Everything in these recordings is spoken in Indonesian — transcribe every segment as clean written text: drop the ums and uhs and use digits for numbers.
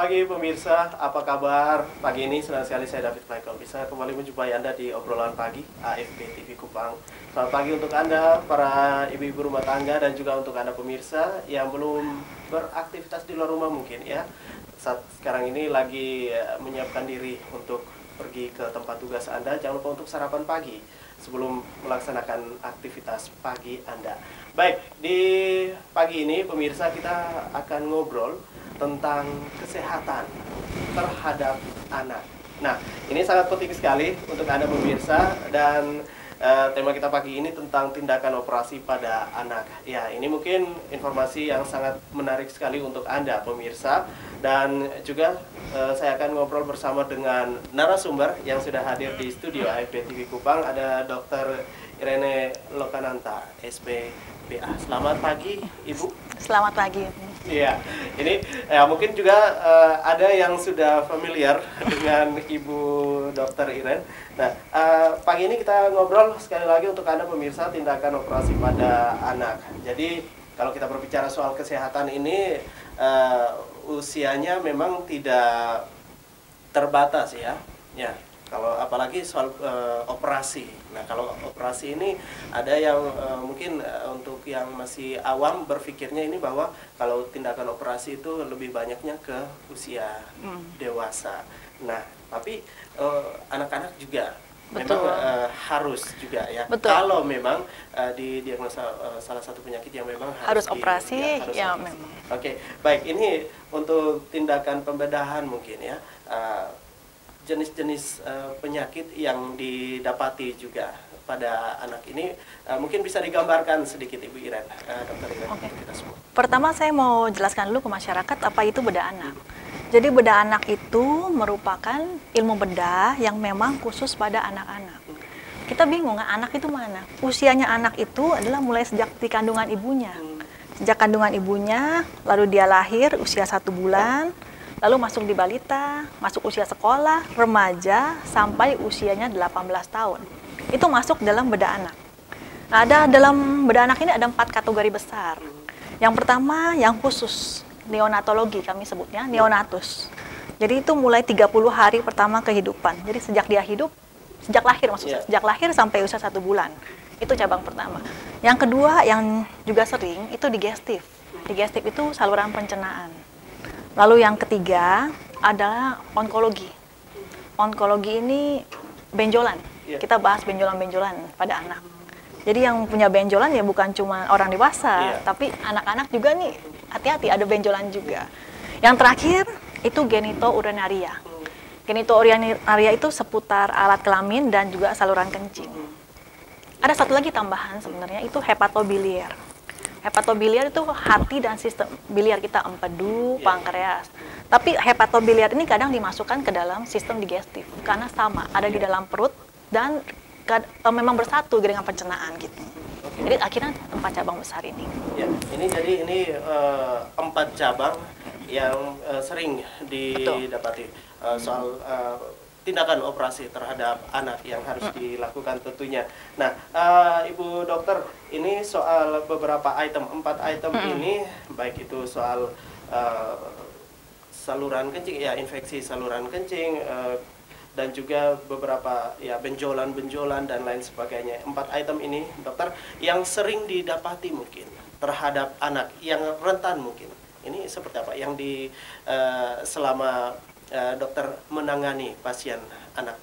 pagi pemirsa, apa kabar? Pagi ini senang sekali saya David Michael bisa kembali menjumpai Anda di obrolan pagi AFP TV Kupang. Selamat pagi untuk Anda, para ibu-ibu rumah tangga dan juga untuk Anda pemirsa yang belum beraktivitas di luar rumah mungkin ya. Saat sekarang ini lagi menyiapkan diri untuk pergi ke tempat tugas Anda, jangan lupa untuk sarapan pagi sebelum melaksanakan aktivitas pagi Anda. Baik, di pagi ini pemirsa kita akan ngobrol tentang kesehatan terhadap anak. Nah, ini sangat penting sekali untuk Anda pemirsa dan tema kita pagi ini tentang tindakan operasi pada anak. Ya, ini mungkin informasi yang sangat menarik sekali untuk Anda pemirsa dan juga saya akan ngobrol bersama dengan narasumber yang sudah hadir di studio AFP TV Kupang. Ada Dr. Irene Lokananta, SPPA. Selamat pagi, Ibu. Selamat pagi. Iya, ini ya mungkin juga ada yang sudah familiar dengan Ibu Dr. Irene. Nah, pagi ini kita ngobrol sekali lagi untuk Anda pemirsa tindakan operasi pada anak. Jadi kalau kita berbicara soal kesehatan ini usianya memang tidak terbatas ya. Ya. Kalau apalagi soal operasi. Nah, kalau operasi ini ada yang mungkin untuk yang masih awam berpikirnya ini bahwa kalau tindakan operasi itu lebih banyaknya ke usia dewasa. Nah, tapi anak-anak juga memang harus juga ya. Betul. Kalau memang didiagnosa salah satu penyakit yang memang harus operasi, ya operasi. memang. Oke, baik, ini untuk tindakan pembedahan mungkin ya. Jenis-jenis penyakit yang didapati juga pada anak ini mungkin bisa digambarkan sedikit Ibu Irene, Dr. Irene, Oke. untuk kita semua. Pertama saya mau jelaskan dulu ke masyarakat apa itu bedah anak. Jadi bedah anak itu merupakan ilmu bedah yang memang khusus pada anak-anak. Kita bingung, anak itu mana? Usianya anak itu adalah mulai sejak di kandungan ibunya. Sejak kandungan ibunya, lalu dia lahir usia 1 bulan, lalu masuk di balita, masuk usia sekolah, remaja, sampai usianya 18 tahun. Itu masuk dalam bedah anak. Nah, dalam bedah anak ini ada 4 kategori besar. Yang pertama, yang khusus, neonatologi kami sebutnya, neonatus. Jadi itu mulai 30 hari pertama kehidupan. Jadi sejak dia hidup, sejak lahir maksudnya, sejak lahir sampai usia 1 bulan. Itu cabang pertama. Yang kedua, yang juga sering, itu digestif. Digestif itu saluran pencernaan. Lalu yang ketiga adalah onkologi. Onkologi ini benjolan. Kita bahas benjolan-benjolan pada anak. Jadi yang punya benjolan ya bukan cuma orang dewasa, tapi anak-anak juga nih hati-hati ada benjolan juga. Yang terakhir itu genitourinaria. Genitourinaria itu seputar alat kelamin dan juga saluran kencing. Ada satu lagi tambahan sebenarnya itu hepatobiliar. Hepatobiliar itu hati dan sistem biliar kita, empedu, pankreas. Tapi hepatobiliar ini kadang dimasukkan ke dalam sistem digestif karena sama, ada di dalam perut dan memang bersatu dengan pencernaan gitu. Jadi akhirnya 4 cabang besar ini. Ya, ini 4 cabang yang sering didapati soal tindakan operasi terhadap anak yang harus dilakukan tentunya. Nah, Ibu Dokter, ini soal beberapa item, 4 item ini, baik itu soal saluran kencing, ya infeksi saluran kencing, dan juga beberapa ya benjolan-benjolan dan lain sebagainya. 4 item ini, Dokter, yang sering didapati mungkin terhadap anak, yang rentan mungkin. Ini seperti apa yang selama dokter menangani pasien anak?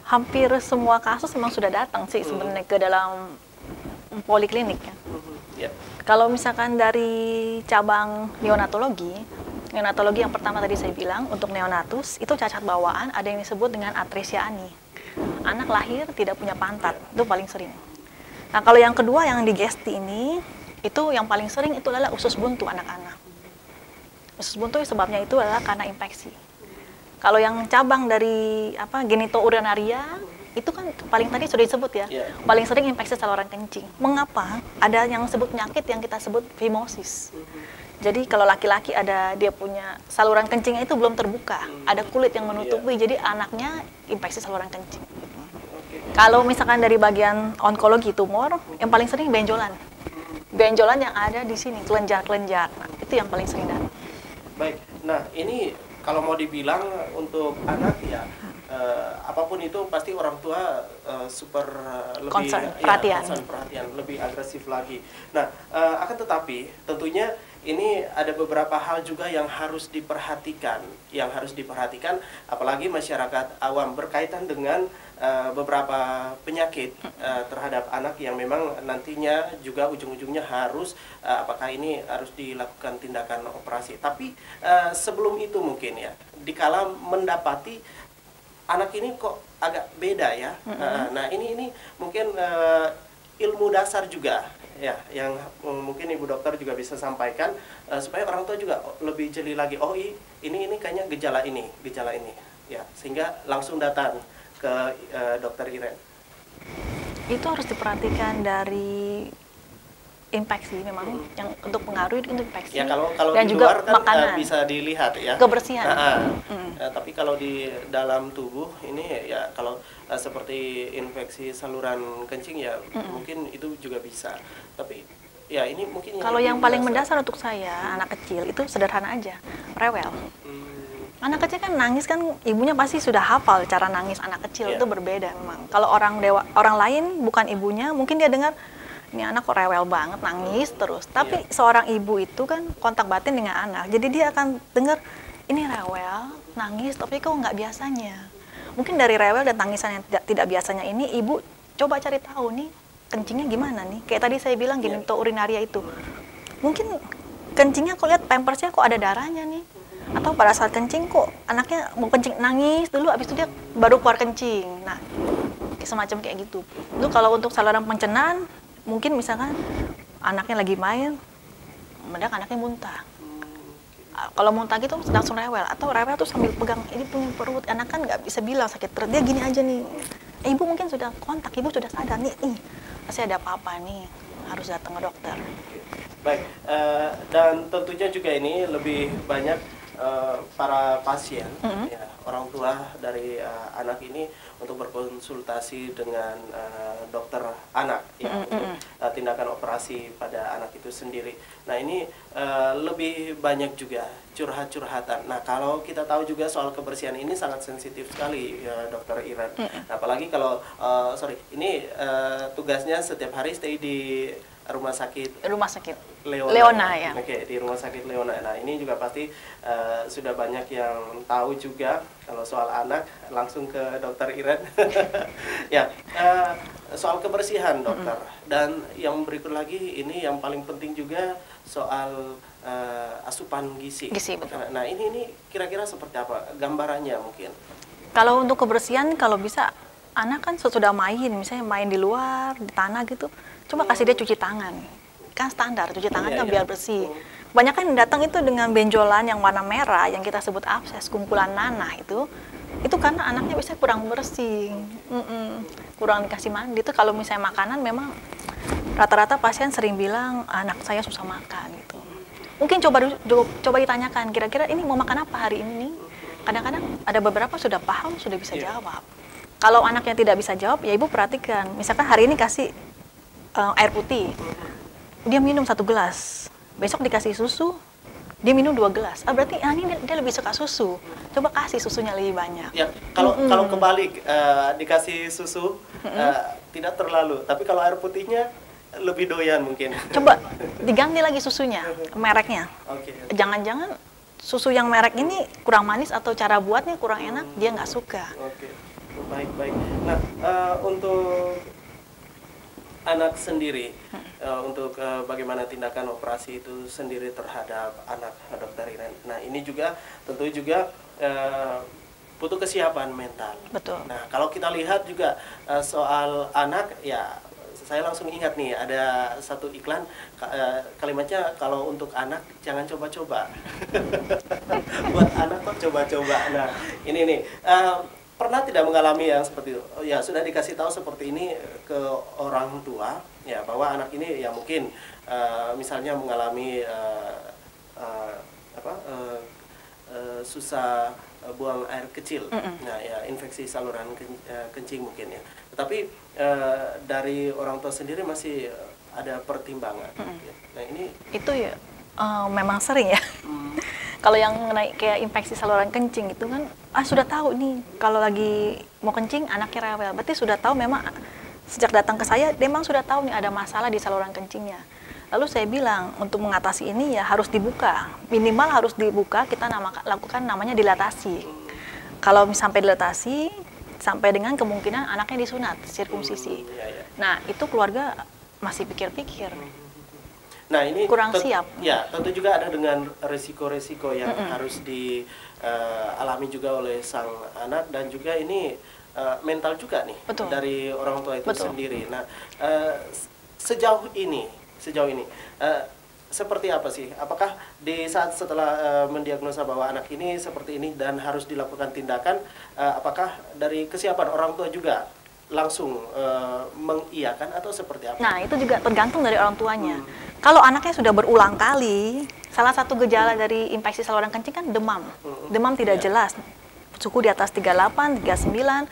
Hampir semua kasus memang sudah datang sih sebenarnya ke dalam poliklinik ya. Kalau misalkan dari cabang neonatologi yang pertama tadi saya bilang untuk neonatus itu cacat bawaan, ada yang disebut dengan atresia ani. Anak lahir tidak punya pantat, itu paling sering. Nah, kalau yang kedua yang digesti ini, itu yang paling sering itu adalah usus buntu anak-anak. Usus buntu sebabnya itu adalah karena infeksi. Kalau yang cabang dari genitourinaria itu kan paling tadi sudah disebut ya, paling sering infeksi saluran kencing. Mengapa? Ada yang sebut penyakit yang kita sebut fimosis. Jadi kalau laki-laki dia punya saluran kencingnya itu belum terbuka, ada kulit yang menutupi, jadi anaknya infeksi saluran kencing. Kalau misalkan dari bagian onkologi tumor, yang paling sering benjolan. Benjolan yang ada di sini, kelenjar-kelenjar, nah, itu yang paling sering datang. Baik. Nah, ini kalau mau dibilang untuk anak ya apapun itu pasti orang tua super lebih Concern, ya, perhatian. concern, perhatian, lebih agresif lagi. Nah, akan tetapi tentunya ini ada beberapa hal juga yang harus diperhatikan, apalagi masyarakat awam berkaitan dengan beberapa penyakit terhadap anak yang memang nantinya juga ujung-ujungnya harus apakah ini harus dilakukan tindakan operasi. Tapi sebelum itu mungkin ya, dikala mendapati anak ini kok agak beda ya. Nah ini mungkin ilmu dasar juga ya yang mungkin ibu dokter juga bisa sampaikan supaya orang tua juga lebih jeli lagi. Oh ini kayaknya gejala ini ya, sehingga langsung datang ke dokter Iren. Itu harus diperhatikan dari infeksi memang yang untuk pengaruh itu infeksi Ya kalau dan di juga luar kan makanan, bisa dilihat ya. kebersihan. Tapi kalau di dalam tubuh ini ya kalau seperti infeksi saluran kencing ya mungkin itu juga bisa. Tapi ya ini mungkin Kalau yang paling mendasar untuk saya anak kecil itu sederhana aja, rewel. Anak kecil kan nangis kan ibunya pasti sudah hafal cara nangis anak kecil. Itu berbeda memang. Kalau orang lain bukan ibunya mungkin dia dengar ini anak kok rewel banget nangis terus. Tapi seorang ibu itu kan kontak batin dengan anak. Jadi dia akan dengar ini rewel, nangis tapi kok nggak biasanya. Mungkin dari rewel dan tangisan yang tidak biasanya ini ibu coba cari tahu nih kencingnya gimana nih. Kayak tadi saya bilang genitourinaria itu. Mungkin kencingnya kok lihat pampersnya kok ada darahnya nih. Atau pada saat kencing kok anaknya mau kencing nangis dulu habis itu dia baru keluar kencing. Nah, semacam kayak gitu. Itu kalau untuk saluran pencernaan mungkin misalkan anaknya lagi main mendadak anaknya muntah. Kalau muntah gitu langsung rewel atau rewel tuh sambil pegang ini punya perut, anak kan nggak bisa bilang sakit perut, dia gini aja nih. Ibu mungkin sudah kontak, ibu sudah sadar nih pasti ada apa-apa nih, harus datang ke dokter. Baik, dan tentunya juga ini lebih banyak para pasien, ya, orang tua dari anak ini untuk berkonsultasi dengan dokter anak ya, untuk tindakan operasi pada anak itu sendiri. Nah ini lebih banyak juga curhat-curhatan. Nah kalau kita tahu juga soal kebersihan ini sangat sensitif sekali ya, dokter Iren. Nah, apalagi kalau ini tugasnya setiap hari stay di rumah sakit Leona ya. Oke, di rumah sakit Leona. Nah, ini juga pasti sudah banyak yang tahu juga kalau soal anak langsung ke dokter Iren. Ya, soal kebersihan dokter. Dan yang berikut lagi ini yang paling penting juga soal asupan gizi. Betul. Nah, ini kira-kira seperti apa gambarannya mungkin? Kalau untuk kebersihan kalau bisa anak kan sudah main, misalnya main di luar, di tanah gitu, coba kasih dia cuci tangan. Kan standar, cuci tangan kan biar bersih. Banyak kan yang datang itu dengan benjolan yang warna merah, yang kita sebut abses, kumpulan nanah itu karena anaknya bisa kurang bersih, kurang dikasih mandi. Itu kalau misalnya makanan memang rata-rata pasien sering bilang, anak saya susah makan gitu. Mungkin coba ditanyakan, kira-kira ini mau makan apa hari ini? Kadang-kadang ada beberapa sudah paham, sudah bisa jawab. Kalau anak yang tidak bisa jawab, ya ibu perhatikan. Misalkan hari ini kasih air putih, dia minum 1 gelas. Besok dikasih susu, dia minum 2 gelas. Berarti ini dia lebih suka susu. Coba kasih susunya lebih banyak. Ya, kalau kebalik dikasih susu tidak terlalu, tapi kalau air putihnya lebih doyan mungkin. Coba diganti lagi susunya, mereknya. Jangan-jangan susu yang merek ini kurang manis atau cara buatnya kurang enak, dia nggak suka. Baik. Nah, untuk anak sendiri, untuk bagaimana tindakan operasi itu sendiri terhadap anak dokter Iren. Nah, ini juga tentu juga butuh kesiapan mental. Betul. Nah, kalau kita lihat juga soal anak, ya saya langsung ingat nih ada satu iklan kalimatnya kalau untuk anak jangan coba-coba. Buat anak kok coba-coba. Nah, ini nih. Pernah tidak mengalami yang seperti itu? Ya sudah dikasih tahu seperti ini ke orang tua ya bahwa anak ini ya mungkin misalnya mengalami susah buang air kecil, nah ya infeksi saluran kencing mungkin ya. Tetapi dari orang tua sendiri masih ada pertimbangan. Nah ini itu ya memang sering ya. Kalau yang mengenai kayak infeksi saluran kencing itu kan, sudah tahu nih kalau lagi mau kencing anaknya rewel. Berarti sudah tahu memang sejak datang ke saya, dia memang sudah tahu nih ada masalah di saluran kencingnya. Lalu saya bilang untuk mengatasi ini ya harus dibuka, minimal harus dibuka. Kita lakukan namanya dilatasi. Kalau sampai dilatasi, sampai dengan kemungkinan anaknya disunat, sirkumsisi. Nah itu keluarga masih pikir-pikir. Nah ini kurang siap. Ya tentu juga ada dengan resiko-resiko yang harus dialami juga oleh sang anak, dan juga ini mental juga nih. Betul. Dari orang tua itu sendiri. Nah sejauh ini seperti apa sih? Apakah di saat setelah mendiagnosa bahwa anak ini seperti ini dan harus dilakukan tindakan, apakah dari kesiapan orang tua juga langsung mengiyakan atau seperti apa? Nah itu juga tergantung dari orang tuanya. Kalau anaknya sudah berulang kali, salah satu gejala dari infeksi saluran kencing kan demam. Demam tidak jelas, suhu di atas 38, 39,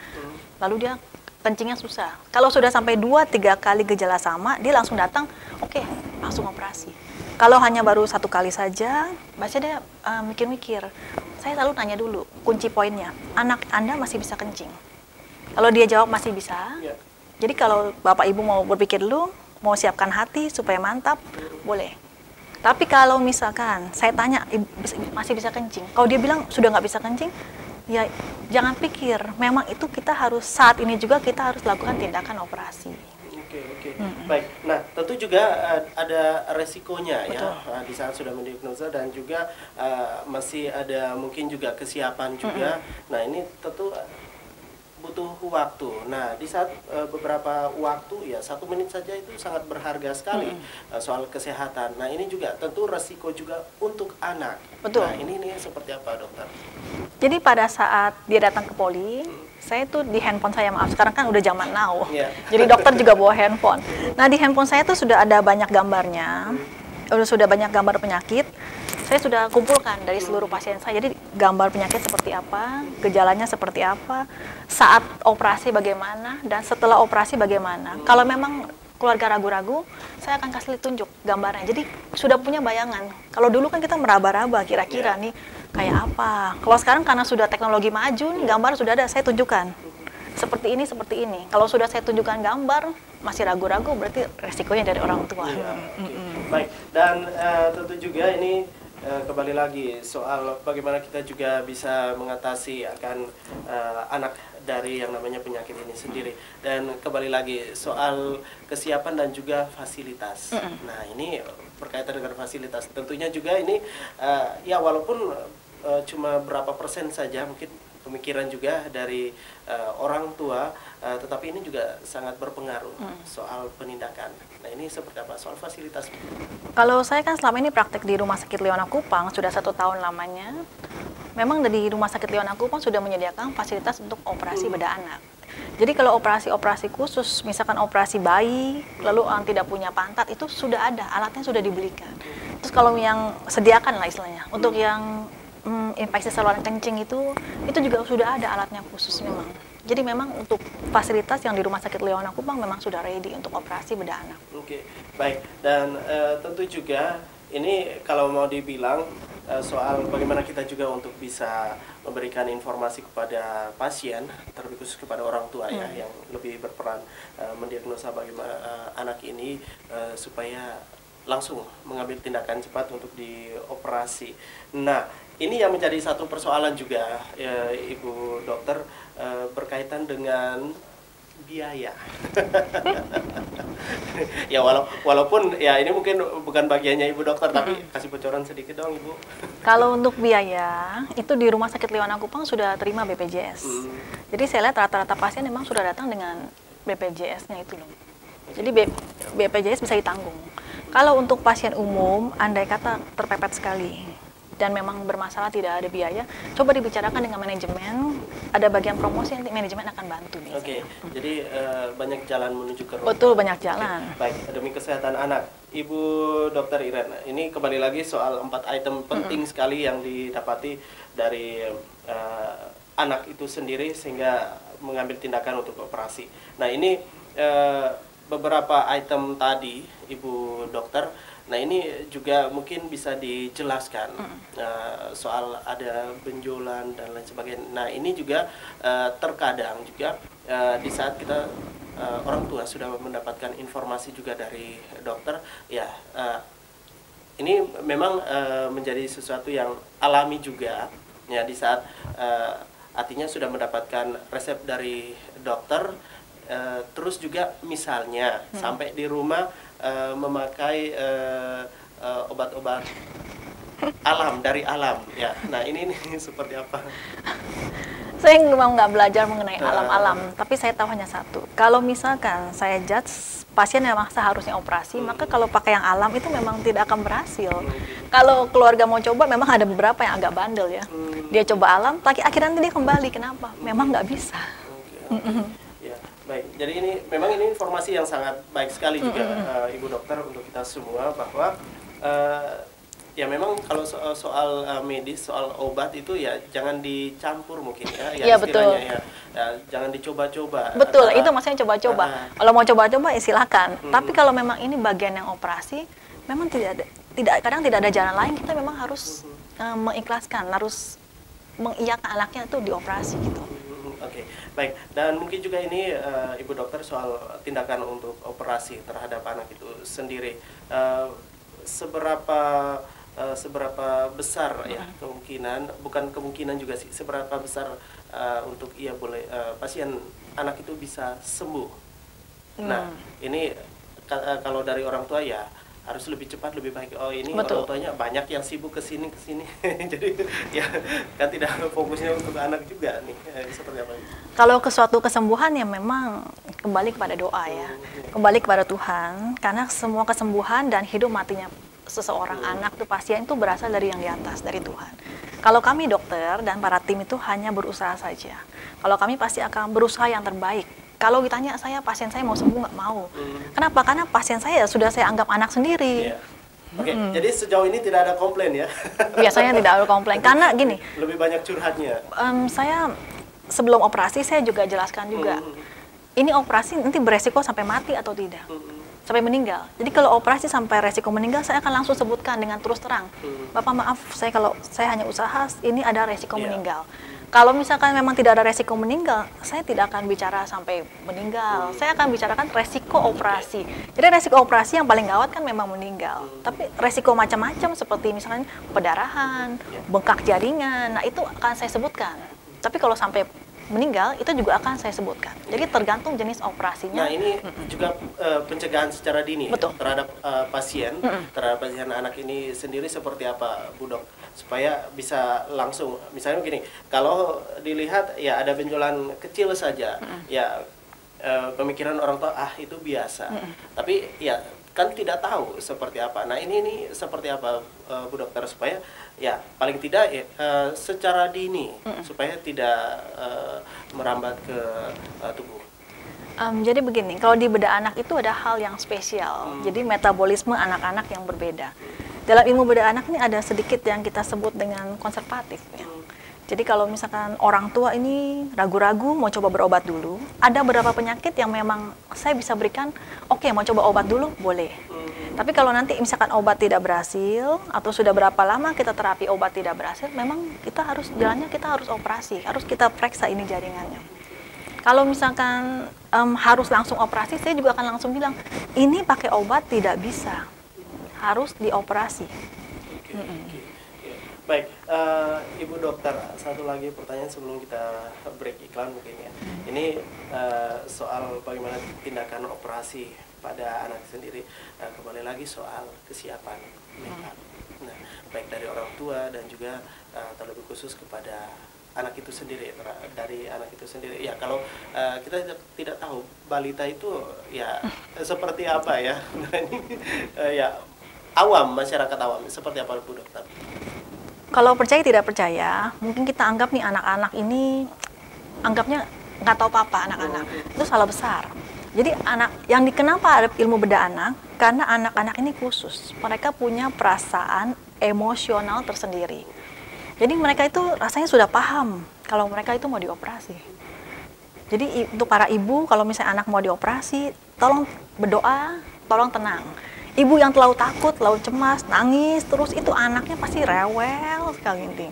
lalu dia kencingnya susah. Kalau sudah sampai 2-3 kali gejala sama, dia langsung datang, oke, langsung operasi. Kalau hanya baru 1 kali saja, baca dia mikir-mikir. Saya selalu tanya dulu, kunci poinnya, anak Anda masih bisa kencing? Kalau dia jawab masih bisa, jadi kalau Bapak Ibu mau berpikir dulu, mau siapkan hati supaya mantap, boleh. Tapi kalau misalkan saya tanya, masih bisa kencing? Kalau dia bilang sudah nggak bisa kencing, ya jangan pikir. Memang itu kita harus, saat ini juga kita harus lakukan tindakan operasi. Oke. Baik. Nah, tentu juga ada resikonya. Betul. Ya di saat sudah mendiagnosa, dan juga masih ada mungkin juga kesiapan juga. Nah, ini tentu butuh waktu. Nah, di saat beberapa waktu, ya 1 menit saja itu sangat berharga sekali soal kesehatan. Nah, ini juga tentu resiko juga untuk anak. Betul. Nah, ini seperti apa, dokter? Jadi pada saat dia datang ke poli, saya tuh di handphone saya, maaf sekarang kan udah zaman now. Jadi dokter juga bawa handphone. Nah, di handphone saya tuh sudah ada banyak gambarnya. Sudah banyak gambar penyakit. Saya sudah kumpulkan dari seluruh pasien saya. Jadi gambar penyakit seperti apa, gejalanya seperti apa, saat operasi bagaimana, dan setelah operasi bagaimana. Kalau memang keluarga ragu-ragu, saya akan kasih tunjuk gambarnya. Jadi sudah punya bayangan. Kalau dulu kan kita meraba-raba kira-kira nih kayak apa. Kalau sekarang karena sudah teknologi maju, gambar sudah ada, saya tunjukkan. Seperti ini. Kalau sudah saya tunjukkan gambar, masih ragu-ragu, berarti resikonya dari orang tua. Baik, dan tentu juga ini kembali lagi soal bagaimana kita juga bisa mengatasi akan anak dari yang namanya penyakit ini sendiri. Dan kembali lagi soal kesiapan dan juga fasilitas. Nah, ini berkaitan dengan fasilitas. Tentunya juga ini ya walaupun cuma berapa persen saja mungkin pemikiran juga dari orang tua, tetapi ini juga sangat berpengaruh soal penindakan. Nah, ini seperti apa soal fasilitas? Kalau saya kan selama ini praktek di Rumah Sakit Leona Kupang, sudah 1 tahun lamanya. Memang dari Rumah Sakit Leona Kupang sudah menyediakan fasilitas untuk operasi bedah anak. Jadi kalau operasi-operasi khusus, misalkan operasi bayi, lalu tidak punya pantat, itu sudah ada, alatnya sudah dibelikan. Terus kalau yang sediakan lah istilahnya, untuk yang infeksi saluran kencing itu juga sudah ada alatnya khusus memang. Jadi memang untuk fasilitas yang di Rumah Sakit Leona Kupang memang sudah ready untuk operasi bedah anak. Oke, baik. Dan tentu juga ini kalau mau dibilang soal bagaimana kita juga untuk bisa memberikan informasi kepada pasien, terlebih khusus kepada orang tua ya, yang lebih berperan mendiagnosa bagaimana anak ini supaya langsung mengambil tindakan cepat untuk dioperasi. Nah, ini yang menjadi satu persoalan juga, Ibu Dokter, berkaitan dengan biaya. Ya walaupun ya ini mungkin bukan bagiannya Ibu Dokter, tapi kasih bocoran sedikit dong, Ibu. Kalau untuk biaya, itu di Rumah Sakit Leona Kupang sudah terima BPJS. Jadi saya lihat rata-rata pasien memang sudah datang dengan BPJS-nya itu loh. Jadi BPJS bisa ditanggung. Kalau untuk pasien umum, andai kata terpepet sekali dan memang bermasalah tidak ada biaya, coba dibicarakan dengan manajemen, ada bagian promosi nanti manajemen akan bantu. Oke, jadi banyak jalan menuju ke rumah. Betul, banyak jalan. Baik, demi kesehatan anak. Ibu Dokter Irene, ini kembali lagi soal 4 item penting sekali yang didapati dari anak itu sendiri sehingga mengambil tindakan untuk operasi. Nah, ini beberapa item tadi, Ibu Dokter. Nah ini juga mungkin bisa dijelaskan soal ada benjolan dan lain sebagainya. Nah ini juga terkadang juga di saat kita orang tua sudah mendapatkan informasi juga dari dokter, ya ini memang menjadi sesuatu yang alami juga ya di saat artinya sudah mendapatkan resep dari dokter, terus juga misalnya sampai di rumah memakai obat-obat alam dari alam ya. Nah ini seperti apa? Saya memang nggak belajar mengenai alam-alam, tapi saya tahu hanya satu. Kalau misalkan saya judge pasien memang seharusnya operasi, maka kalau pakai yang alam itu memang tidak akan berhasil. Kalau keluarga mau coba, memang ada beberapa yang agak bandel ya. Dia coba alam, tapi akhirnya nanti dia kembali. Kenapa? Memang nggak bisa. Ya, baik. Jadi memang ini informasi yang sangat baik sekali juga Ibu Dokter untuk kita semua, bahwa ya memang kalau soal medis, soal obat itu ya jangan dicampur mungkin ya, Iya, betul. ya, jangan dicoba-coba. Betul, itu maksudnya coba-coba. Kalau mau coba-coba ya silakan. Tapi kalau memang ini bagian yang operasi, memang kadang tidak ada jalan lain, kita memang harus mengikhlaskan, harus mengiyakan anaknya itu dioperasi gitu. Oke, baik. Dan mungkin juga ini Ibu Dokter soal tindakan untuk operasi terhadap anak itu sendiri, seberapa besar ya kemungkinan, bukan kemungkinan juga sih, seberapa besar untuk pasien anak itu bisa sembuh. Nah ini kalau dari orang tua ya harus lebih cepat lebih baik. Oh ini Betul. orang tuanya banyak yang sibuk kesini jadi ya kan tidak fokusnya untuk anak juga nih, seperti apa? Kalau ke suatu kesembuhan ya memang kembali kepada doa ya, kembali kepada Tuhan, karena semua kesembuhan dan hidup matinya seseorang anak tuh pasien itu berasal dari yang di atas, dari Tuhan. Kalau kami dokter dan para tim itu hanya berusaha saja. Kalau kami pasti akan berusaha yang terbaik. Kalau ditanya pasien saya mau sembuh nggak mau. Kenapa? Karena pasien saya sudah saya anggap anak sendiri. Yeah. Oke, jadi sejauh ini tidak ada komplain ya? Biasanya tidak ada komplain. Karena gini, lebih banyak curhatnya. Saya sebelum operasi saya juga jelaskan juga. Ini operasi nanti beresiko sampai mati atau tidak. Sampai meninggal. Jadi kalau operasi sampai resiko meninggal, saya akan langsung sebutkan dengan terus terang. Bapak maaf, kalau saya hanya usaha, ini ada resiko meninggal. Kalau misalkan memang tidak ada resiko meninggal, saya tidak akan bicara sampai meninggal. Saya akan bicarakan resiko operasi. Jadi resiko operasi yang paling gawat kan memang meninggal. Tapi resiko macam-macam seperti misalnya pendarahan, bengkak jaringan, nah itu akan saya sebutkan. Tapi kalau sampai meninggal itu juga akan saya sebutkan. Jadi tergantung jenis operasinya. Nah ini juga pencegahan secara dini terhadap pasien, terhadap pasien anak ini sendiri seperti apa, Bu Dok? Supaya bisa langsung, misalnya begini, kalau dilihat ya ada benjolan kecil saja, ya pemikiran orang tua itu biasa. Tapi ya kan tidak tahu seperti apa. Nah ini seperti apa Bu Dokter, supaya ya paling tidak secara dini supaya tidak merambat ke tubuh. Jadi begini, kalau di bedah anak itu ada hal yang spesial. Jadi metabolisme anak-anak yang berbeda. Dalam ilmu bedah anak ini ada sedikit yang kita sebut dengan konservatif. Ya. Jadi kalau misalkan orang tua ini ragu-ragu mau coba berobat dulu, ada beberapa penyakit yang memang saya bisa berikan, oke, mau coba obat dulu, boleh. Tapi kalau nanti misalkan obat tidak berhasil, atau sudah berapa lama kita terapi obat tidak berhasil, memang kita harus operasi, harus kita periksa ini jaringannya. Kalau misalkan harus langsung operasi, saya juga akan langsung bilang, ini pakai obat tidak bisa, harus dioperasi. Baik, Ibu Dokter, satu lagi pertanyaan sebelum kita break iklan mungkin ya. Ini soal bagaimana tindakan operasi pada anak sendiri. Kembali lagi soal kesiapan mental. Nah, baik dari orang tua dan juga terlebih khusus kepada anak itu sendiri, dari anak itu sendiri. Ya kalau kita tidak tahu balita itu ya seperti apa ya. Nah, ini ya awam, masyarakat awam seperti apa Bu Dokter? Kalau percaya tidak percaya, mungkin kita anggap nih anak-anak ini anggapnya nggak tahu apa-apa anak-anak. Itu salah besar. Jadi kenapa ada ilmu bedah anak? Karena anak-anak ini khusus. Mereka punya perasaan emosional tersendiri. Jadi mereka itu rasanya sudah paham kalau mereka itu mau dioperasi. Jadi untuk para ibu, kalau misalnya anak mau dioperasi, tolong berdoa, tolong tenang. Ibu yang terlalu takut, terlalu cemas, nangis terus, itu anaknya pasti rewel sekali nanti.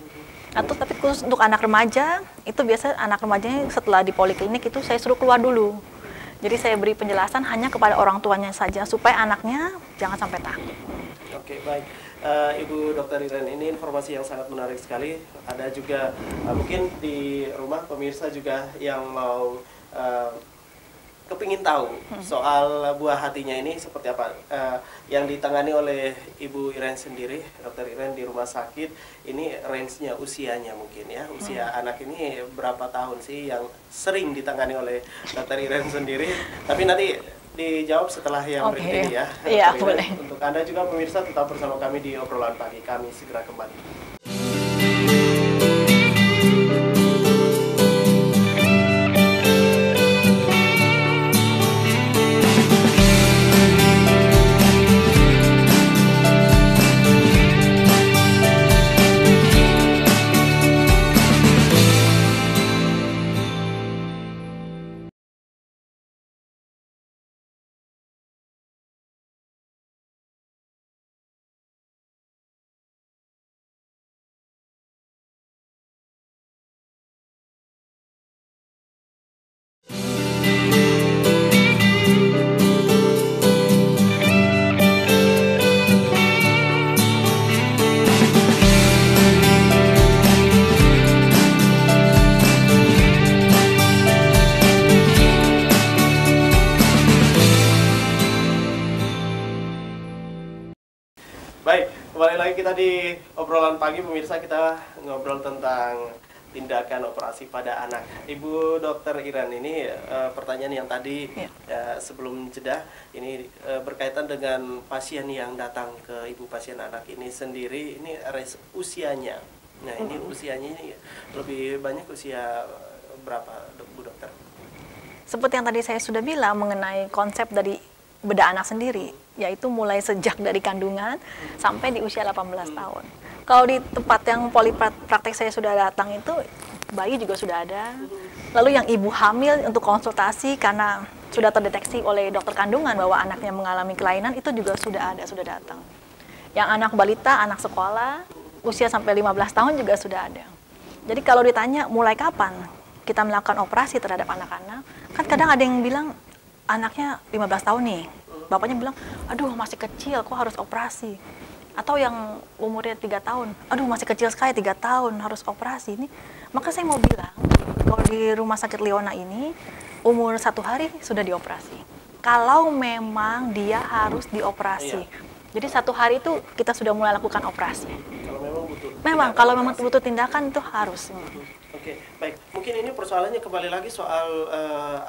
Atau tapi khusus untuk anak remaja, itu biasa anak remajanya setelah di poliklinik itu saya suruh keluar dulu. Jadi saya beri penjelasan hanya kepada orang tuanya saja supaya anaknya jangan sampai takut. Oke, baik. Ibu Dokter Iren, ini informasi yang sangat menarik sekali. Ada juga mungkin di rumah pemirsa juga yang mau kepingin tahu soal buah hatinya ini seperti apa, yang ditangani oleh Ibu Iren sendiri, Dokter Iren di rumah sakit. Ini range-nya usianya mungkin ya, usia anak ini berapa tahun sih yang sering ditangani oleh Dokter Iren sendiri. Tapi nanti dijawab setelah yang berikut ini ya. Iya, Dokter Iren. boleh. Untuk Anda juga pemirsa tetap bersama kami di obrolan pagi, kami segera kembali. Baik, kembali lagi kita di obrolan pagi pemirsa, kita ngobrol tentang tindakan operasi pada anak. Ibu Dokter Iren, ini pertanyaan yang tadi sebelum jeda ini berkaitan dengan pasien yang datang ke ibu pasien anak ini sendiri, ini usianya. Nah, ini usianya ini lebih banyak usia berapa, Bu Dokter? Seperti yang tadi saya sudah bilang mengenai konsep dari bedah anak sendiri, yaitu mulai sejak dari kandungan sampai di usia 18 tahun. Kalau di tempat yang polipraktek saya sudah datang itu, bayi juga sudah ada. Lalu yang ibu hamil untuk konsultasi karena sudah terdeteksi oleh dokter kandungan bahwa anaknya mengalami kelainan, itu juga sudah ada, sudah datang. Yang anak balita, anak sekolah, usia sampai 15 tahun juga sudah ada. Jadi kalau ditanya mulai kapan kita melakukan operasi terhadap anak-anak, kan kadang ada yang bilang, anaknya 15 tahun nih, bapaknya bilang, aduh masih kecil, kok harus operasi. Atau yang umurnya 3 tahun, aduh masih kecil sekali, 3 tahun, harus operasi. Ini, maka saya mau bilang, kalau di rumah sakit Leona ini, umur 1 hari sudah dioperasi. Kalau memang dia harus dioperasi. Jadi 1 hari itu kita sudah mulai lakukan operasi. Kalau memang butuh. Kalau memang butuh tindakan itu harus. Oke, baik. Mungkin ini persoalannya kembali lagi soal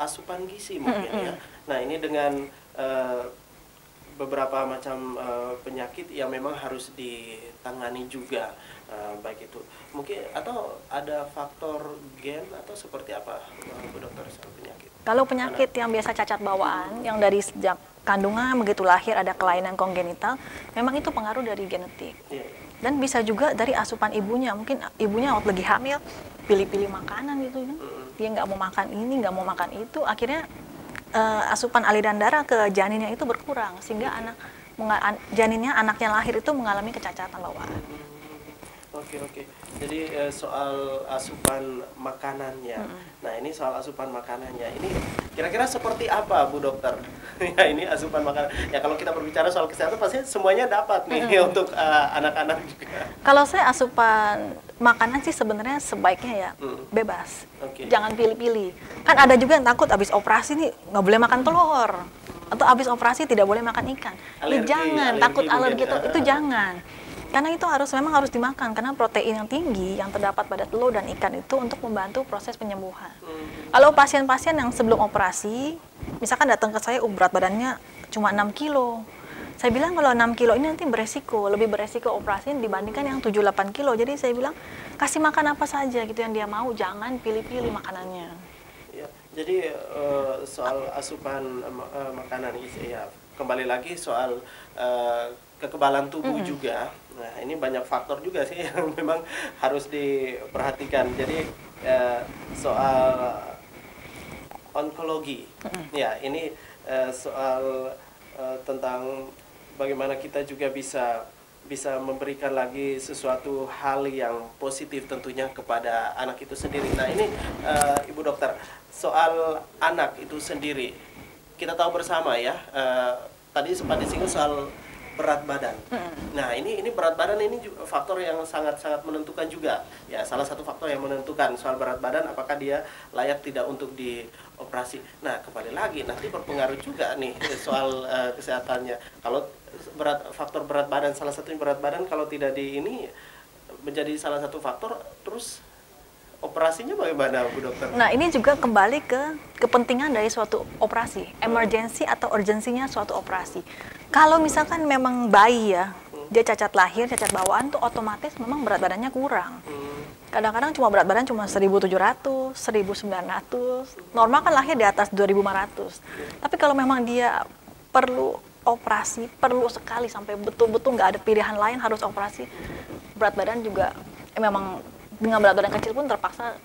asupan gizi mungkin ya. Nah, ini dengan beberapa macam penyakit yang memang harus ditangani juga, baik itu mungkin atau ada faktor gen atau seperti apa, Bu Dokter, soal penyakit? Kalau penyakit yang biasa cacat bawaan, yang dari sejak kandungan begitu lahir ada kelainan kongenital, memang itu pengaruh dari genetik. Dan bisa juga dari asupan ibunya, mungkin ibunya waktu lagi hamil pilih-pilih makanan gitu kan, dia nggak mau makan ini, nggak mau makan itu, akhirnya asupan aliran darah ke janinnya itu berkurang, sehingga janinnya anaknya lahir itu mengalami kecacatan bawaan. Oke. Jadi soal asupan makanannya. Nah, ini soal asupan makanannya. Ini kira-kira seperti apa, Bu Dokter? Ya, ini asupan makanan. Ya, kalau kita berbicara soal kesehatan pasti semuanya dapat nih untuk anak-anak juga. Kalau saya asupan makanan sih sebenarnya sebaiknya ya bebas. Jangan pilih-pilih. Kan ada juga yang takut habis operasi nih nggak boleh makan telur. Atau habis operasi tidak boleh makan ikan. Jangan, takut alergi itu jangan. Karena itu memang harus dimakan, karena protein yang tinggi yang terdapat pada telur dan ikan itu untuk membantu proses penyembuhan. Kalau pasien-pasien yang sebelum operasi, misalkan datang ke saya berat badannya cuma 6 kilo. Saya bilang kalau 6 kilo ini nanti lebih beresiko operasi dibandingkan yang 7-8 kilo. Jadi saya bilang kasih makan apa saja gitu yang dia mau, jangan pilih-pilih makanannya. Ya, jadi soal asupan makanan ya, kembali lagi soal kekebalan tubuh juga. Nah, ini banyak faktor juga sih yang memang harus diperhatikan. Jadi soal onkologi, ya ini soal tentang bagaimana kita juga bisa memberikan lagi sesuatu hal yang positif tentunya kepada anak itu sendiri. Nah ini Ibu Dokter, soal anak itu sendiri, kita tahu bersama ya, tadi sempat disinggung soal berat badan. Nah ini berat badan ini juga faktor yang sangat-sangat menentukan juga. Ya salah satu faktor yang menentukan soal berat badan, apakah dia layak tidak untuk dioperasi. Nah kembali lagi nanti berpengaruh juga nih soal kesehatannya. Kalau faktor berat badan, salah satunya berat badan, kalau tidak ini menjadi salah satu faktor, terus operasinya bagaimana Bu Dokter? Nah ini juga kembali ke kepentingan dari suatu operasi, emergency atau urgensinya suatu operasi. Kalau misalkan memang bayi ya, dia cacat lahir, cacat bawaan tuh otomatis memang berat badannya kurang. Kadang-kadang cuma berat badan cuma 1.700, 1.900, normal kan lahir di atas 2.500. Tapi kalau memang dia perlu operasi, perlu sekali sampai betul-betul nggak ada pilihan lain harus operasi, berat badan juga memang dengan berat badan kecil pun terpaksa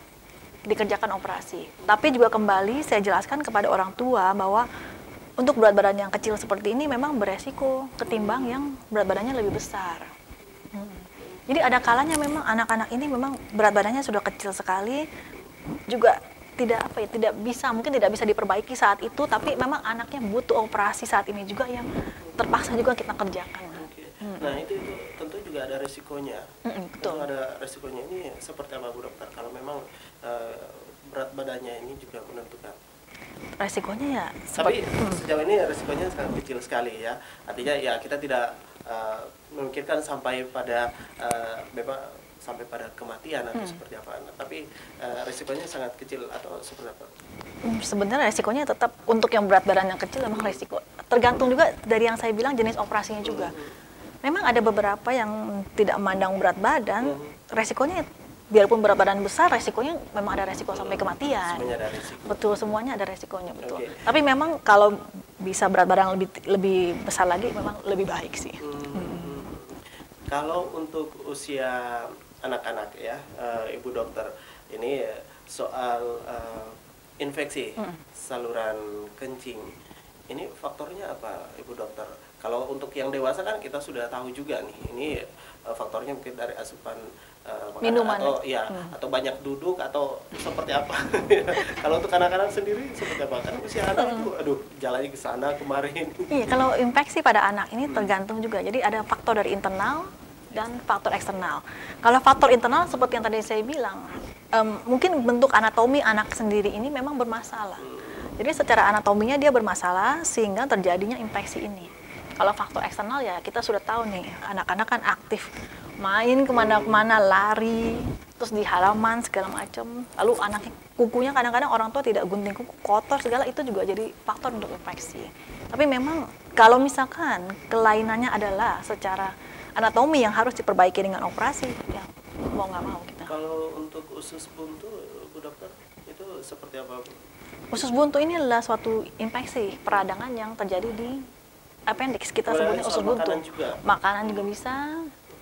dikerjakan operasi. Tapi juga kembali saya jelaskan kepada orang tua bahwa untuk berat badan yang kecil seperti ini memang beresiko ketimbang yang berat badannya lebih besar. Jadi ada kalanya memang anak-anak ini memang berat badannya sudah kecil sekali, juga tidak bisa diperbaiki saat itu, tapi memang anaknya butuh operasi saat ini juga yang terpaksa juga kita kerjakan. Nah itu tentu juga ada resikonya. Betul. Tentu ada resikonya. Ini seperti apa Bu Dokter? Kalau memang berat badannya ini juga menentukan. Resikonya ya. Tapi sejauh ini resikonya sangat kecil sekali ya. Artinya ya kita tidak memikirkan sampai pada sampai pada kematian atau seperti apa. Tapi resikonya sangat kecil atau seperti apa? Sebenarnya resikonya tetap untuk yang berat badan yang kecil memang resiko. Tergantung juga dari yang saya bilang jenis operasinya juga. Memang ada beberapa yang tidak memandang berat badan, resikonya biarpun berat badan besar, resikonya memang ada resiko sampai kematian. Semuanya ada resiko. Betul, semuanya ada resikonya, betul. Tapi memang kalau bisa berat badan lebih besar lagi, memang lebih baik sih. Kalau untuk usia anak-anak ya, Ibu Dokter, ini soal infeksi saluran kencing, ini faktornya apa, Ibu Dokter? Kalau untuk yang dewasa kan kita sudah tahu juga nih, ini faktornya mungkin dari asupan minuman atau ya atau banyak duduk atau seperti apa. Kalau untuk anak-anak sendiri seperti apa? Kan usia anak itu aduh jalannya ke sana kemarin. Iya, kalau infeksi pada anak ini tergantung juga. Jadi ada faktor dari internal dan faktor eksternal. Kalau faktor internal seperti yang tadi saya bilang, mungkin bentuk anatomi anak sendiri ini memang bermasalah. Jadi secara anatominya dia bermasalah sehingga terjadinya infeksi ini. Kalau faktor eksternal ya kita sudah tahu nih, anak-anak kan aktif, main kemana-mana, lari, terus di halaman segala macam. Lalu anaknya kukunya kadang-kadang orang tua tidak gunting kuku, kotor segala, itu juga jadi faktor untuk infeksi. Tapi memang kalau misalkan kelainannya adalah secara anatomi yang harus diperbaiki dengan operasi, ya mau nggak mau kita. Kalau untuk usus buntu, Bu Dokter, itu seperti apa, Bu? Usus buntu ini adalah suatu infeksi peradangan yang terjadi di appendix, kita sebutnya usus buntu. Makanan juga bisa,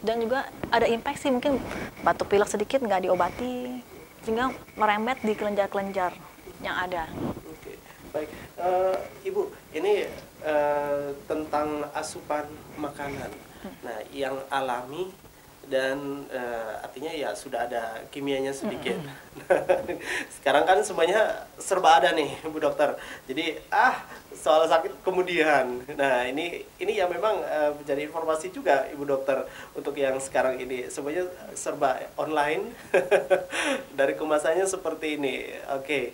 dan juga ada infeksi, mungkin batuk pilek sedikit nggak diobati, sehingga merembet di kelenjar-kelenjar yang ada. Oke, baik. Ibu, ini tentang asupan makanan. Nah, yang alami dan artinya ya sudah ada kimianya sedikit. Sekarang kan semuanya serba ada nih, Bu Dokter. Jadi soal sakit kemudian. Nah ini ya memang menjadi informasi juga, Ibu Dokter, untuk yang sekarang ini semuanya serba online. Dari kemasannya seperti ini. Oke,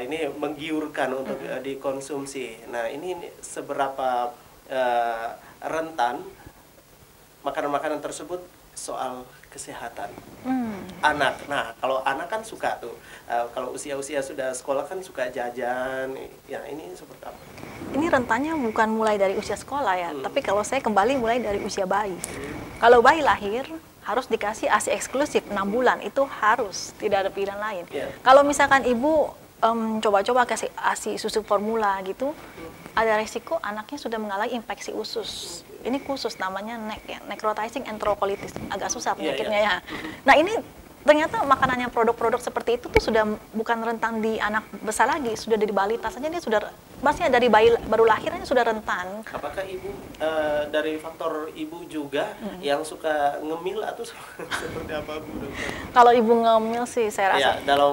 ini menggiurkan untuk dikonsumsi. Nah ini seberapa rentan makanan-makanan tersebut soal kesehatan anak. Nah, kalau anak kan suka tuh, kalau usia-usia sudah sekolah kan suka jajan. Ya, ini seperti apa? Ini rentannya bukan mulai dari usia sekolah ya, tapi kalau saya kembali mulai dari usia bayi. Kalau bayi lahir harus dikasih ASI eksklusif 6 bulan, itu harus, tidak ada pilihan lain. Kalau misalkan ibu coba-coba kasih ASI susu formula gitu, ada resiko anaknya sudah mengalami infeksi usus. Ini khusus namanya NEC ya, necrotizing enterocolitis, agak susah penyakitnya ya. Nah ini ternyata makanannya produk-produk seperti itu tuh sudah bukan rentan di anak besar lagi, sudah di balita saja dia sudah maksudnya dari bayi baru lahirnya sudah rentan. Apakah ibu dari faktor ibu juga yang suka ngemil atau seperti apa, Bu Dokter? Kalau ibu ngemil sih saya Ya, rasa dalam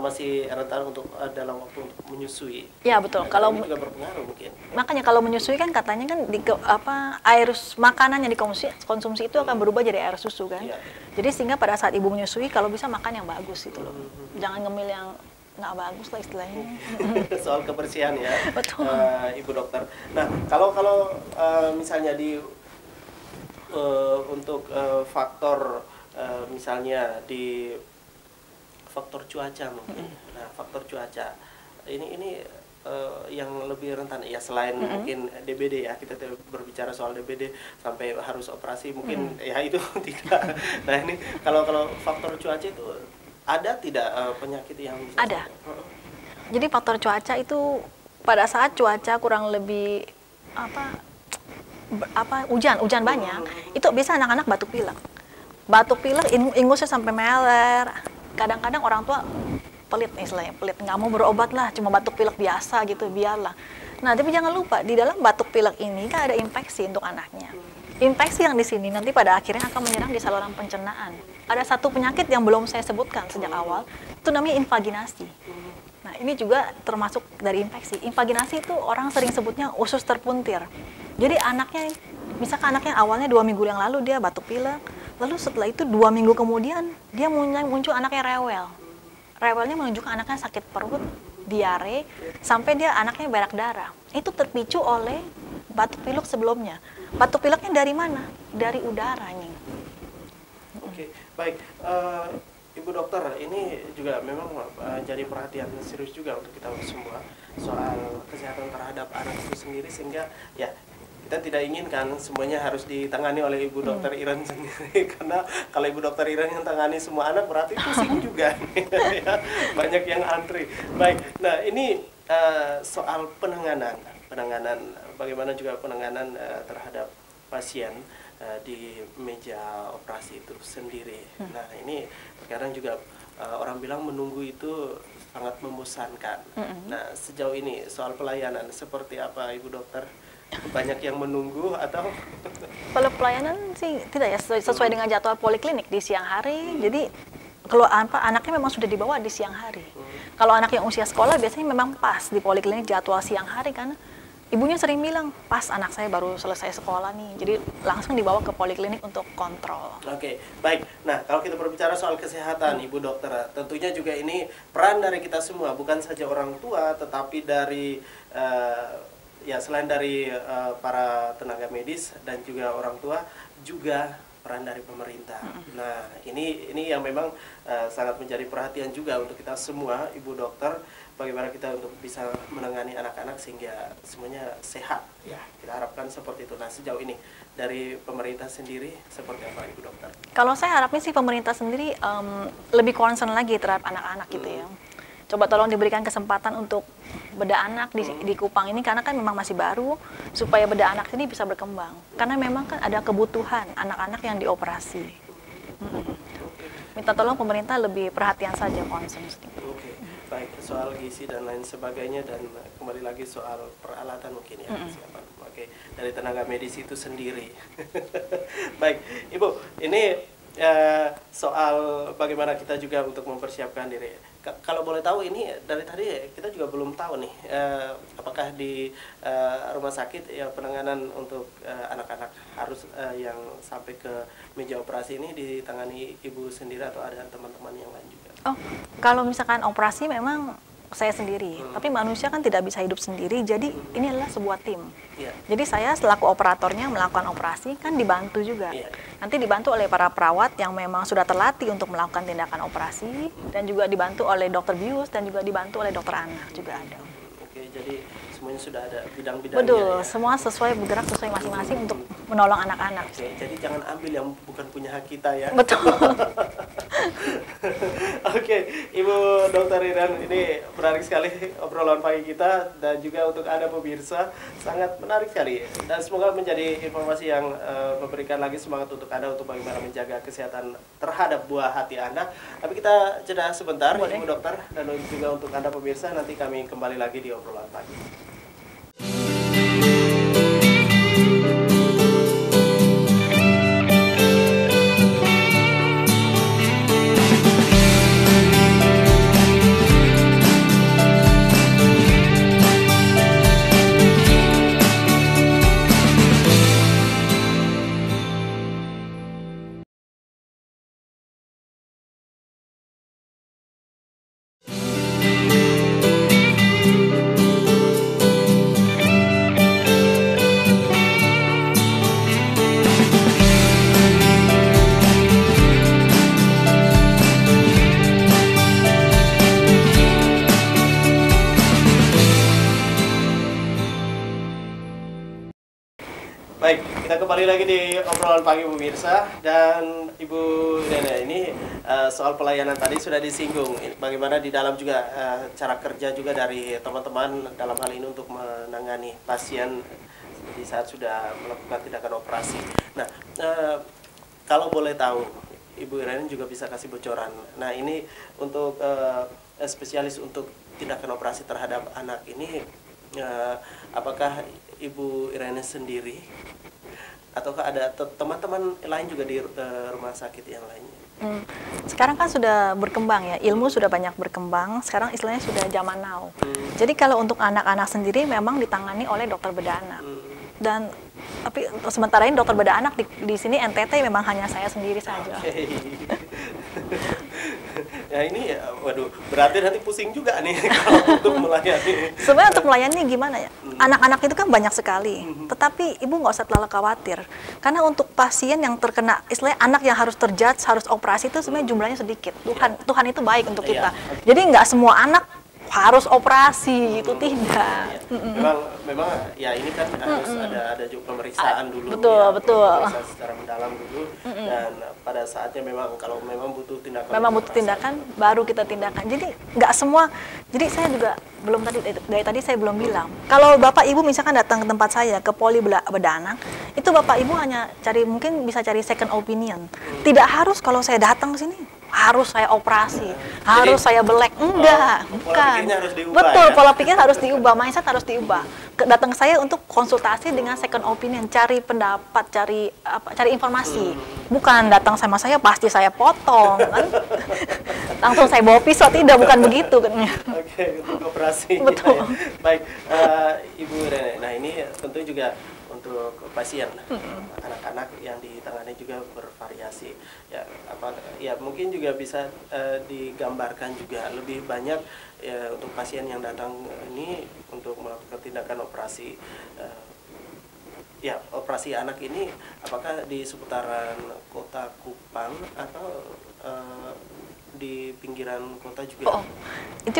masih rentan untuk dalam waktu untuk menyusui. ya betul. Nah, Kalau ini juga berpengaruh mungkin. makanya kalau menyusui kan katanya kan air makanan yang dikonsumsi itu akan berubah jadi air susu kan. Iya. Jadi sehingga pada saat ibu menyusui kalau bisa makan yang bagus itu loh. Jangan ngemil yang nggak bagus lah istilahnya. Soal kebersihan ya, Betul. Ibu Dokter. Nah, kalau misalnya untuk faktor misalnya di faktor cuaca mungkin. Nah, faktor cuaca ini yang lebih rentan ya selain mungkin DBD ya, kita berbicara soal DBD sampai harus operasi mungkin ya itu tidak. Nah, ini kalau faktor cuaca itu ada tidak penyakit yang bisa Ada. Jadi faktor cuaca itu pada saat cuaca kurang lebih hujan banyak, itu bisa anak-anak batuk pilek. Batuk pilek ingusnya sampai meler. Kadang-kadang orang tua pelit istilahnya, pelit nggak mau berobat lah, cuma batuk pilek biasa gitu, biarlah. Nah, tapi jangan lupa di dalam batuk pilek ini kan ada infeksi untuk anaknya. Infeksi yang di sini nanti pada akhirnya akan menyerang di saluran pencernaan. Ada satu penyakit yang belum saya sebutkan sejak awal, itu namanya invaginasi. Nah, ini juga termasuk dari infeksi. Invaginasi itu orang sering sebutnya usus terpuntir. Jadi anaknya, misalkan anaknya awalnya 2 minggu yang lalu dia batuk pilek, lalu setelah itu 2 minggu kemudian dia muncul anaknya rewel. Rewelnya menunjukkan anaknya sakit perut, diare, sampai dia anaknya berak darah. Itu terpicu oleh batuk pilek sebelumnya. Batuk pileknya dari mana? Dari udara nih. Oke, baik. Ibu Dokter, ini juga memang jadi perhatian serius juga untuk kita semua soal kesehatan terhadap anak itu sendiri, sehingga ya kita tidak inginkan semuanya harus ditangani oleh Ibu Dokter Iren sendiri, karena kalau Ibu Dokter Iren yang tangani semua anak berarti pusing juga ya, banyak yang antri. Baik, nah ini soal penanganan bagaimana juga penanganan terhadap pasien di meja operasi itu sendiri. Nah, ini terkadang juga orang bilang menunggu itu sangat membosankan. Nah, sejauh ini soal pelayanan seperti apa, Ibu Dokter? Banyak yang menunggu atau? Kalau pelayanan sih tidak ya, sesuai dengan jadwal poliklinik di siang hari. Jadi kalau anaknya memang sudah dibawa di siang hari. Kalau anak yang usia sekolah biasanya memang pas di poliklinik jadwal siang hari, karena ibunya sering bilang, pas anak saya baru selesai sekolah nih, jadi langsung dibawa ke poliklinik untuk kontrol. Oke, baik. Nah, kalau kita berbicara soal kesehatan, Ibu Dokter, tentunya juga ini peran dari kita semua, bukan saja orang tua, tetapi dari ya selain dari para tenaga medis dan juga orang tua, juga peran dari pemerintah. Nah, ini yang memang sangat menjadi perhatian juga untuk kita semua, Ibu Dokter. Bagaimana kita untuk bisa menangani anak-anak sehingga semuanya sehat, ya kita harapkan seperti itu. Nah, sejauh ini dari pemerintah sendiri seperti apa, Ibu Dokter? Kalau saya harapnya sih pemerintah sendiri lebih concern lagi terhadap anak-anak gitu ya. Coba tolong diberikan kesempatan untuk bedah anak di Kupang ini, karena kan memang masih baru, supaya bedah anak ini bisa berkembang. Karena memang kan ada kebutuhan anak-anak yang dioperasi. Minta tolong pemerintah lebih perhatian saja, concern sedikit. Baik, soal gizi dan lain sebagainya, dan kembali lagi soal peralatan mungkin ya, kesiapan. Oke, dari tenaga medis itu sendiri. Baik, Ibu, ini soal bagaimana kita juga untuk mempersiapkan diri. Kalau boleh tahu, ini dari tadi kita juga belum tahu nih, apakah di rumah sakit ya penanganan untuk anak-anak harus yang sampai ke meja operasi ini ditangani Ibu sendiri atau ada teman-teman yang lain juga? Oh, kalau misalkan operasi memang saya sendiri, tapi manusia kan tidak bisa hidup sendiri, jadi ini adalah sebuah tim. Jadi saya selaku operatornya melakukan operasi, kan dibantu juga. Nanti dibantu oleh para perawat yang memang sudah terlatih untuk melakukan tindakan operasi, dan juga dibantu oleh dokter bius, dan juga dibantu oleh dokter anak juga ada. Oke, jadi semuanya sudah ada bidang-bidangnya. Betul, ya? Semua bergerak sesuai masing-masing untuk menolong anak-anak. Oke, jadi jangan ambil yang bukan punya hak kita ya. Betul. Oke, Ibu Dokter Iren, ini menarik sekali obrolan pagi kita, dan juga untuk Anda pemirsa sangat menarik sekali, dan semoga menjadi informasi yang memberikan lagi semangat untuk Anda untuk bagaimana menjaga kesehatan terhadap buah hati Anda. Tapi kita jeda sebentar, Ibu Dokter, dan juga untuk Anda pemirsa, nanti kami kembali lagi di obrolan pagi. kita kembali lagi di obrolan pagi pemirsa, dan Ibu Irene ini soal pelayanan tadi sudah disinggung. Bagaimana di dalam juga cara kerja juga dari teman-teman dalam hal ini untuk menangani pasien di saat sudah melakukan tindakan operasi. Nah, kalau boleh tahu, Ibu Irene juga bisa kasih bocoran. Nah, ini untuk spesialis untuk tindakan operasi terhadap anak ini, apakah Ibu Irene sendiri ataukah ada teman-teman lain juga di rumah sakit yang lainnya? Sekarang kan sudah berkembang ya, ilmu sudah banyak berkembang. Sekarang istilahnya sudah zaman now. Jadi kalau untuk anak-anak sendiri memang ditangani oleh dokter bedah anak. Dan tapi sementara ini dokter bedah anak di sini NTT memang hanya saya sendiri saja. Okay. Ya ini, waduh, berarti nanti pusing juga nih kalau untuk melayani. Sebenarnya untuk melayani gimana ya? Anak-anak itu kan banyak sekali, tetapi ibu nggak usah terlalu khawatir. Karena untuk pasien yang terkena, istilahnya anak yang harus terjudge, harus operasi itu sebenarnya jumlahnya sedikit. Tuhan itu baik untuk kita. Jadi nggak semua anak harus operasi, itu tidak. Memang ya ini kan harus ada juga pemeriksaan dulu. Betul, ya, betul. Pemeriksaan secara mendalam dulu, dan pada saatnya memang kalau memang butuh tindakan. Memang butuh tindakan, baru kita tindakan. Jadi nggak semua. Jadi saya juga belum dari tadi saya belum bilang. Kalau bapak ibu misalkan datang ke tempat saya ke poli bedah anak, itu bapak ibu hanya mungkin bisa cari second opinion. Tidak harus kalau saya datang ke sini harus saya operasi, harus saya belek, enggak, bukan. Pola pikirnya harus diubah. Betul, ya? pola pikir harus diubah, mindset harus diubah. Datang ke saya untuk konsultasi dengan second opinion, cari pendapat, cari informasi. Bukan datang sama saya pasti saya potong, kan? Langsung saya bawa pisau, tidak, bukan begitu kan. Oke, untuk operasi. Betul. Baik, Ibu Rene. Nah ini tentu juga untuk pasien anak-anak yang ditangani juga bervariasi. Ya mungkin juga bisa digambarkan juga lebih banyak ya, untuk pasien yang datang ini untuk melakukan tindakan operasi. Ya, operasi anak ini apakah di seputaran kota Kupang atau di pinggiran kota juga? Oh, itu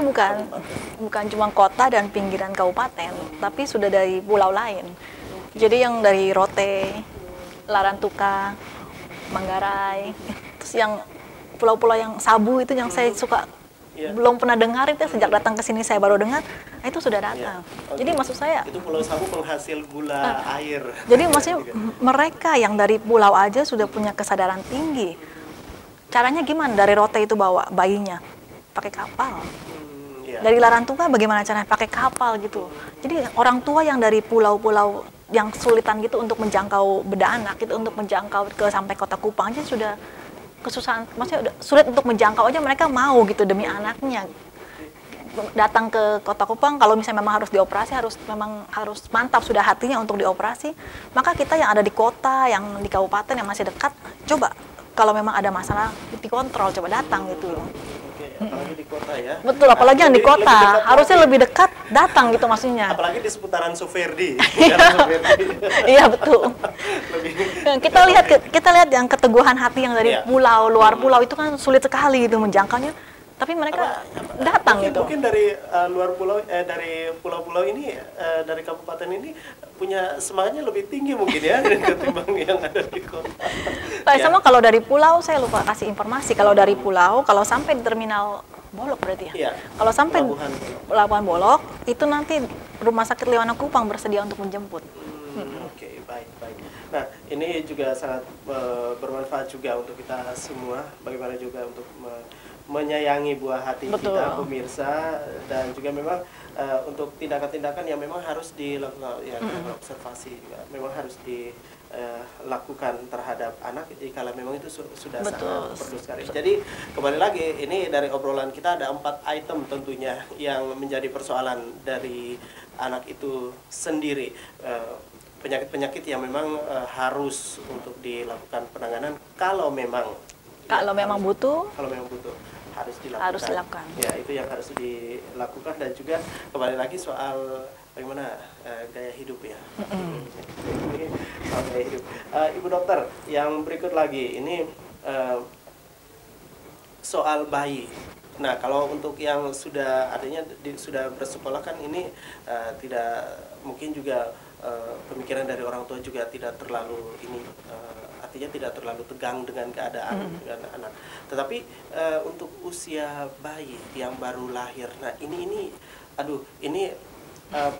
bukan cuma kota dan pinggiran kabupaten, tapi sudah dari pulau lain. Jadi yang dari Rote, Larantuka, Manggarai, terus yang pulau-pulau yang Sabu itu yang saya suka belum pernah dengar, itu sejak datang ke sini saya baru dengar. Nah, itu sudah datang. Jadi maksud saya itu Pulau Sabu penghasil gula air. Jadi maksudnya mereka yang dari pulau aja sudah punya kesadaran tinggi. Caranya gimana? Dari Rote itu bawa bayinya pakai kapal. Dari Larantuka bagaimana caranya? Pakai kapal gitu. Jadi orang tua yang dari pulau-pulau yang kesulitan gitu untuk menjangkau bedah anak, gitu, untuk menjangkau sampai kota Kupang aja sudah kesusahan, maksudnya udah sulit untuk menjangkau aja, mereka mau gitu demi anaknya datang ke kota Kupang. Kalau misalnya memang harus dioperasi, memang harus mantap sudah hatinya untuk dioperasi, maka kita yang ada di kota, yang di kabupaten yang masih dekat, coba kalau memang ada masalah dikontrol, coba datang gitu loh. Apalagi di kota ya. Betul, apalagi yang di kota harusnya lebih dekat datang gitu maksudnya. Apalagi di seputaran Suverdi. Iya betul. Kita lihat yang keteguhan hati yang dari pulau, luar pulau itu kan sulit sekali gitu menjangkaunya. Tapi mereka datang gitu. Mungkin dari luar pulau, dari pulau-pulau ini, dari kabupaten ini punya semangatnya lebih tinggi mungkin ya ketimbang yang ada di kota. Sama kalau dari pulau, saya lupa kasih informasi. Kalau dari pulau, kalau sampai di terminal Bolok berarti ya? Iya. Kalau sampai Pelabuhan Bolok, itu nanti Rumah Sakit Lewana Kupang bersedia untuk menjemput. Oke, baik. Nah, ini juga sangat bermanfaat juga untuk kita semua. Bagaimana juga untuk menyayangi buah hati kita pemirsa, dan juga memang untuk tindakan-tindakan yang memang harus dilakukan, ya observasi juga memang harus dilakukan terhadap anak jika memang itu sudah sangat perlu sekali. Jadi kembali lagi, ini dari obrolan kita ada 4 item tentunya yang menjadi persoalan dari anak itu sendiri. Penyakit-penyakit yang memang harus untuk dilakukan penanganan kalau memang butuh harus dilakukan. Ya, itu yang harus dilakukan. Dan juga kembali lagi soal bagaimana gaya hidup ya. Soal gaya hidup. Ibu dokter, yang berikut lagi ini soal bayi. Nah, kalau untuk yang sudah adanya sudah bersekolah kan ini tidak mungkin juga pemikiran dari orang tua juga tidak terlalu ini, artinya tidak terlalu tegang dengan keadaan dengan anak. Tetapi untuk usia bayi yang baru lahir, nah ini aduh ini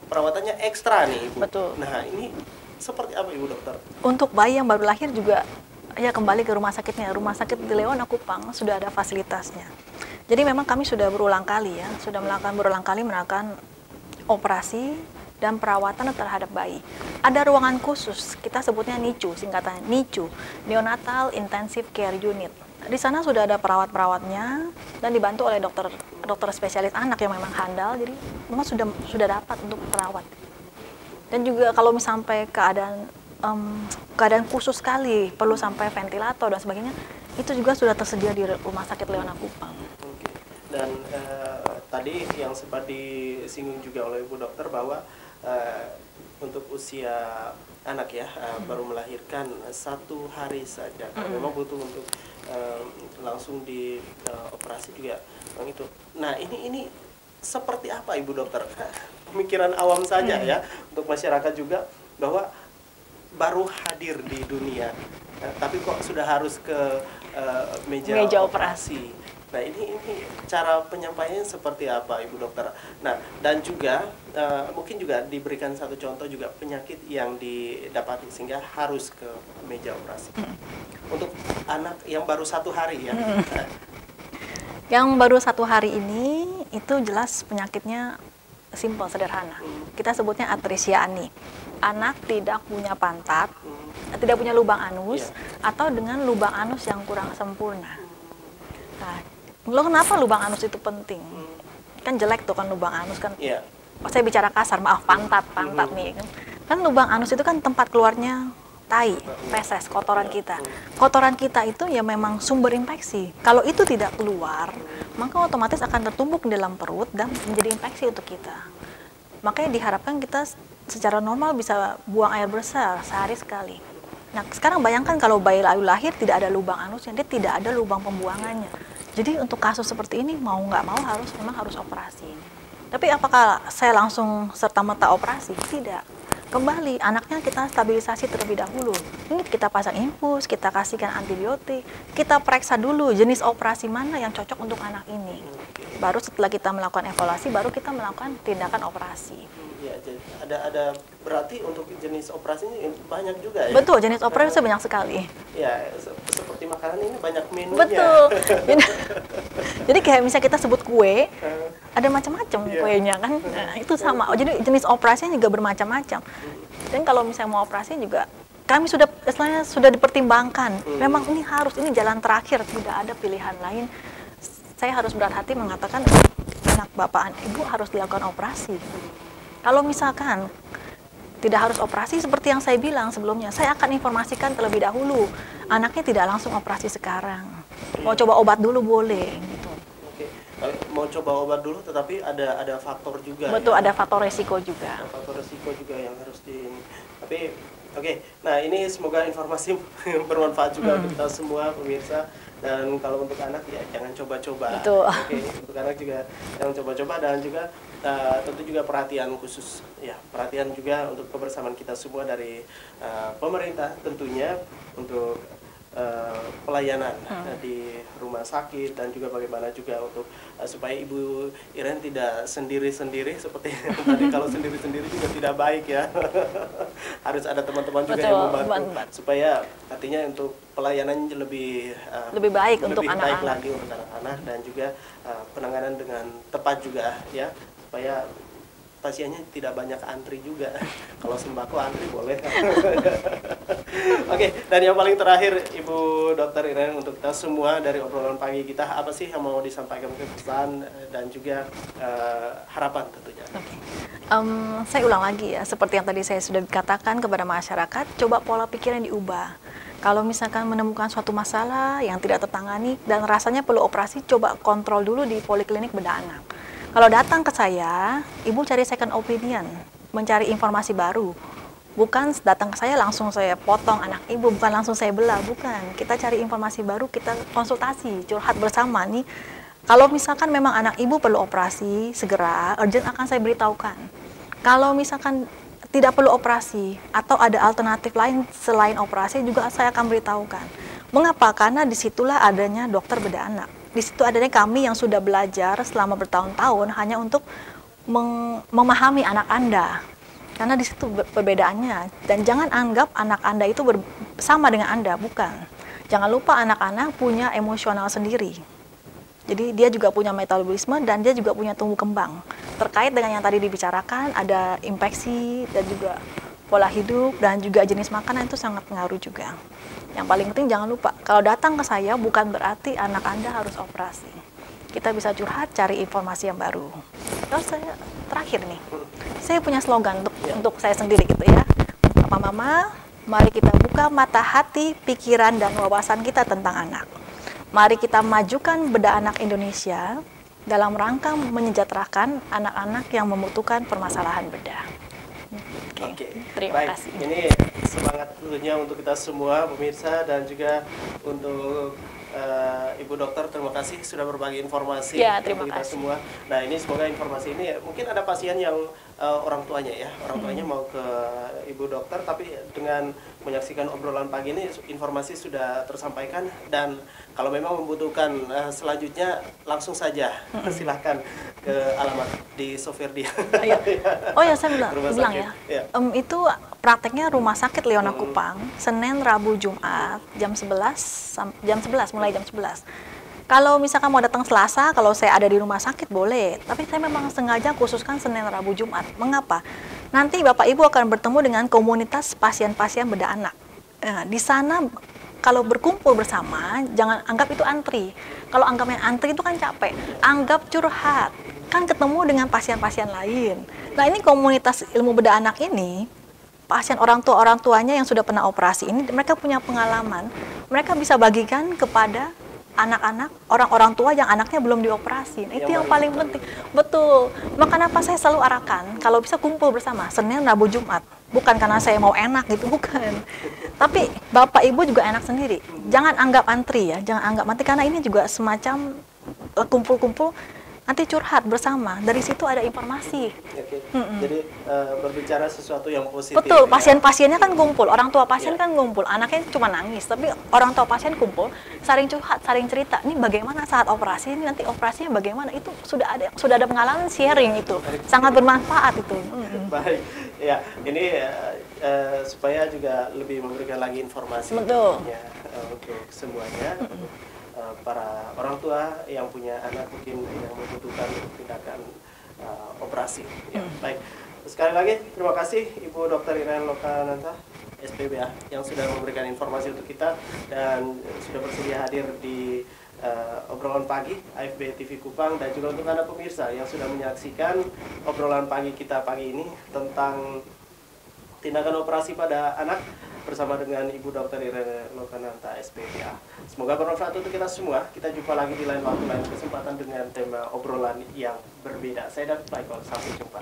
perawatannya ekstra nih Ibu. Betul. Nah ini seperti apa Ibu dokter? Untuk bayi yang baru lahir juga ya kembali ke rumah sakitnya. Rumah sakit di Leona Kupang sudah ada fasilitasnya. Jadi memang kami sudah berulang kali melakukan operasi dan perawatan terhadap bayi. Ada ruangan khusus, kita sebutnya NICU, singkatannya NICU, Neonatal Intensive Care Unit. Di sana sudah ada perawat-perawatnya dan dibantu oleh dokter spesialis anak yang memang handal, jadi memang sudah dapat untuk perawat. Dan juga kalau sampai keadaan khusus sekali, perlu sampai ventilator dan sebagainya, itu juga sudah tersedia di Rumah Sakit Leona Kupang. Oke. Dan tadi yang sempat disinggung juga oleh Ibu dokter bahwa untuk usia anak ya baru melahirkan 1 hari saja, kalau memang butuh untuk langsung di operasi juga itu. Nah ini seperti apa Ibu dokter? Pemikiran awam saja ya untuk masyarakat juga, bahwa baru hadir di dunia, tapi kok sudah harus ke meja operasi. Nah ini cara penyampaiannya seperti apa Ibu dokter? Nah dan juga mungkin juga diberikan satu contoh juga penyakit yang didapati sehingga harus ke meja operasi. Untuk anak yang baru 1 hari ya. Yang baru 1 hari ini itu jelas penyakitnya simpel, sederhana. Kita sebutnya atresia ani. Anak tidak punya pantat, tidak punya lubang anus, atau dengan lubang anus yang kurang sempurna. Nah, lo kenapa lubang anus itu penting? Kan jelek tuh kan lubang anus kan. Saya bicara kasar, maaf, pantat nih kan. Kan lubang anus itu kan tempat keluarnya tai, feses, kotoran kita. Kotoran kita itu ya memang sumber infeksi. Kalau itu tidak keluar, maka otomatis akan tertumpuk di dalam perut dan menjadi infeksi untuk kita. Makanya diharapkan kita secara normal bisa buang air besar sehari sekali. Nah, sekarang bayangkan kalau bayi baru lahir tidak ada lubang anusnya, dia tidak ada lubang pembuangannya. Jadi untuk kasus seperti ini mau nggak mau memang harus operasi. Tapi apakah saya langsung serta-merta operasi? Tidak. Kembali, anaknya kita stabilisasi terlebih dahulu. Ini kita pasang infus, kita kasihkan antibiotik, kita periksa dulu jenis operasi mana yang cocok untuk anak ini. Baru setelah kita melakukan evaluasi, baru kita melakukan tindakan operasi. Ya, jadi ada berarti untuk jenis operasinya banyak juga ya? Betul, jenis operasi banyak sekali. Ya, seperti makanan ini banyak menunya. Betul. Jadi kayak misalnya kita sebut kue, ada macam-macam kuenya kan. Nah, itu sama. Jadi jenis operasinya juga bermacam-macam. Dan kalau misalnya mau operasi juga kami sudah dipertimbangkan. Memang ini jalan terakhir, tidak ada pilihan lain. Saya harus berat hati mengatakan anak bapak ibu harus dilakukan operasi. Kalau misalkan tidak harus operasi seperti yang saya bilang sebelumnya, saya akan informasikan terlebih dahulu. Anaknya tidak langsung operasi sekarang. Mau coba obat dulu boleh gitu. Oke. Mau coba obat dulu tetapi ada faktor juga. Betul, ya? ada faktor resiko juga. Ada faktor resiko juga yang harus tapi oke. Nah, ini semoga informasi bermanfaat juga untuk kita semua pemirsa. Dan kalau untuk anak ya jangan coba-coba. Oke, untuk anak juga jangan coba-coba, dan juga tentu juga perhatian khusus ya, perhatian juga untuk kebersamaan kita semua dari pemerintah tentunya untuk pelayanan di rumah sakit, dan juga bagaimana juga untuk supaya Ibu Iren tidak sendiri-sendiri seperti tadi. Kalau sendiri-sendiri juga tidak baik ya. Harus ada teman-teman juga yang membantu supaya artinya untuk pelayanan lebih baik untuk anak-anak, baik anak-anak lagi untuk anak-anak, dan juga penanganan dengan tepat juga ya, supaya pasiennya tidak banyak antri juga. Kalau sembako antri boleh. Oke, dan yang paling terakhir Ibu Dokter Iren, untuk kita semua dari obrolan pagi kita, apa sih yang mau disampaikan ke pesan dan juga harapan tentunya? Saya ulang lagi ya, seperti yang tadi saya sudah katakan kepada masyarakat, coba pola pikir yang diubah. Kalau misalkan menemukan suatu masalah yang tidak tertangani dan rasanya perlu operasi, coba kontrol dulu di poliklinik bedah anak. Kalau datang ke saya, ibu cari second opinion, mencari informasi baru. Bukan datang ke saya langsung saya potong anak ibu, bukan langsung saya belah, bukan. Kita cari informasi baru, kita konsultasi, curhat bersama nih. Kalau misalkan memang anak ibu perlu operasi, segera, urgent akan saya beritahukan. Kalau misalkan tidak perlu operasi atau ada alternatif lain selain operasi juga saya akan beritahukan. Mengapa? Karena disitulah adanya dokter bedah anak. Di situ adanya kami yang sudah belajar selama bertahun-tahun hanya untuk memahami anak Anda. Karena di situ perbedaannya. Dan jangan anggap anak Anda itu sama dengan Anda, bukan. Jangan lupa anak-anak punya emosional sendiri. Jadi dia juga punya metabolisme dan dia juga punya tumbuh kembang. Terkait dengan yang tadi dibicarakan, ada infeksi dan juga pola hidup dan juga jenis makanan itu sangat pengaruh juga. Yang paling penting jangan lupa, kalau datang ke saya bukan berarti anak Anda harus operasi. Kita bisa curhat, cari informasi yang baru. Terus saya terakhir nih, saya punya slogan untuk saya sendiri gitu ya. Papa Mama, mari kita buka mata hati, pikiran, dan wawasan kita tentang anak. Mari kita majukan bedah anak Indonesia dalam rangka menyejahterakan anak-anak yang membutuhkan permasalahan bedah. Oke. Terima kasih. Ini semangat tentunya untuk kita semua pemirsa dan juga untuk Ibu Dokter, terima kasih sudah berbagi informasi untuk kita semua. Nah, ini semoga informasi ini mungkin ada pasien yang orang tuanya ya, orang tuanya mau ke Ibu Dokter, tapi dengan menyaksikan obrolan pagi ini informasi sudah tersampaikan, dan kalau memang membutuhkan selanjutnya langsung saja silahkan ke alamat di Soferdi. Oh ya, saya bilang ya, itu prakteknya Rumah Sakit Leona Kupang, Senin, Rabu, Jumat, jam 11, mulai jam 11. Kalau misalkan mau datang Selasa, kalau saya ada di rumah sakit boleh, tapi saya memang sengaja khususkan Senin, Rabu, Jumat. Mengapa? Nanti Bapak Ibu akan bertemu dengan komunitas pasien-pasien bedah anak. Nah, di sana kalau berkumpul bersama, jangan anggap itu antri. Kalau anggapnya antri itu kan capek, anggap curhat. Kan ketemu dengan pasien-pasien lain. Nah, ini komunitas ilmu bedah anak ini, pasien orang tuanya yang sudah pernah operasi ini, mereka punya pengalaman, mereka bisa bagikan kepada anak-anak, orang-orang tua yang anaknya belum dioperasi. Nah, itu yang paling penting. Betul. Maka kenapa saya selalu arahkan, kalau bisa kumpul bersama, Senin, Rabu, Jumat. Bukan karena saya mau enak gitu, bukan. Tapi Bapak Ibu juga enak sendiri. Jangan anggap antri ya, jangan anggap antri, karena ini juga semacam kumpul-kumpul, nanti curhat bersama, dari situ ada informasi. Jadi berbicara sesuatu yang positif. Betul, pasien-pasiennya kan kumpul, orang tua pasien kan kumpul, anaknya cuma nangis, tapi orang tua pasien kumpul, saling curhat, saling cerita. Ini bagaimana saat operasi, ini nanti operasinya bagaimana, itu sudah ada pengalaman sharing itu, sangat bermanfaat itu. Baik, ya ini supaya juga lebih memberikan lagi informasi. Betul. Untuk semuanya. Para orang tua yang punya anak mungkin yang membutuhkan tindakan operasi. Ya, baik. Sekali lagi terima kasih Ibu Dr. Irene Lokananta, SPBA, yang sudah memberikan informasi untuk kita dan sudah bersedia hadir di obrolan pagi AFB TV Kupang, dan juga untuk Anda pemirsa yang sudah menyaksikan obrolan pagi kita pagi ini tentang tindakan operasi pada anak bersama dengan Ibu Dr. Irene Lokananta, SPBA. Semoga bermanfaat untuk kita semua. Kita jumpa lagi di lain waktu, lain kesempatan dengan tema obrolan yang berbeda. Saya David Michael, sampai jumpa.